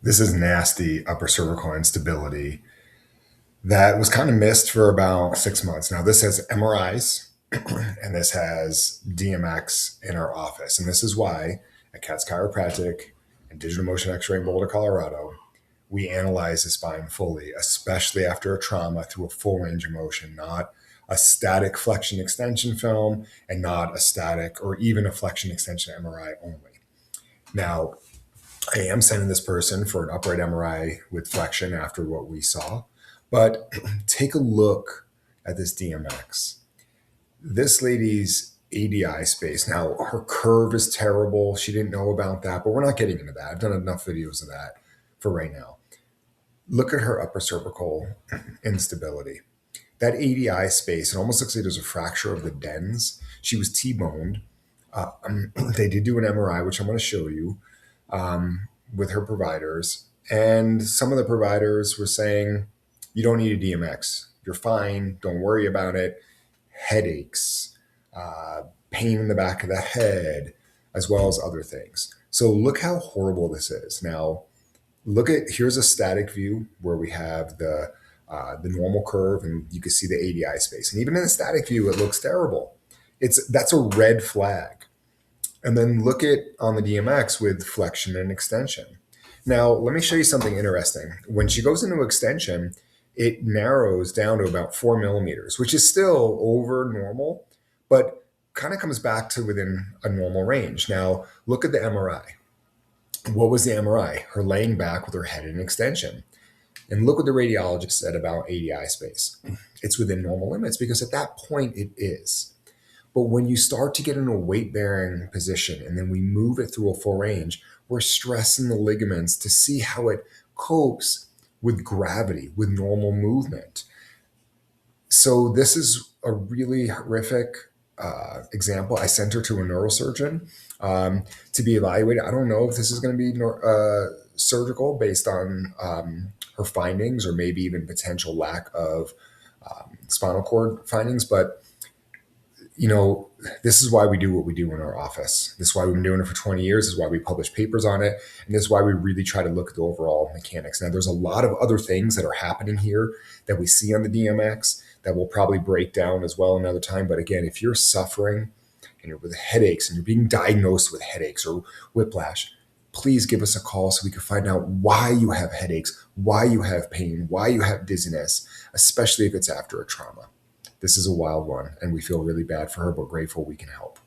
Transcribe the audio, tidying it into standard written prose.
This is nasty upper cervical instability that was kind of missed for about 6 months. Now, this has MRIs and this has DMX in our office. And this is why at CATS Chiropractic and Digital Motion X ray in Boulder, Colorado, we analyze the spine fully, especially after a trauma through a full range of motion, not a static flexion extension film and not a static or even a flexion extension MRI only. Now, I am sending this person for an upright MRI with flexion after what we saw, but take a look at this DMX. This lady's ADI space. Now, her curve is terrible. She didn't know about that, but we're not getting into that. I've done enough videos of that for right now. Look at her upper cervical instability. That ADI space, it almost looks like there's a fracture of the dens. She was T-boned. They did do an MRI, which I'm going to show you, with her providers. And some of the providers were saying, you don't need a DMX. You're fine. Don't worry about it. Headaches, pain in the back of the head, as well as other things. So look how horrible this is. Now, here's a static view where we have the normal curve and you can see the ADI space. And even in the static view, it looks terrible. That's a red flag. And then look at on the DMX with flexion and extension. Now, let me show you something interesting. When she goes into extension, it narrows down to about 4 millimeters, which is still over normal, but kind of comes back to within a normal range. Now, look at the MRI. What was the MRI? Her laying back with her head in extension. And look what the radiologist said about ADI space. It's within normal limits because at that point it is. But when you start to get in a weight bearing position and then we move it through a full range, we're stressing the ligaments to see how it copes with gravity, with normal movement. So this is a really horrific example. I sent her to a neurosurgeon to be evaluated. I don't know if this is going to be surgical based on her findings or maybe even potential lack of spinal cord findings, but this is why we do what we do in our office. This is why we've been doing it for 20 years. This is why we publish papers on it. And this is why we really try to look at the overall mechanics. Now, there's a lot of other things that are happening here that we see on the DMX that we'll probably break down as well another time. But again, if you're suffering and you're with headaches and you're being diagnosed with headaches or whiplash, please give us a call so we can find out why you have headaches, why you have pain, why you have dizziness, especially if it's after a trauma. This is a wild one, and we feel really bad for her, but grateful we can help.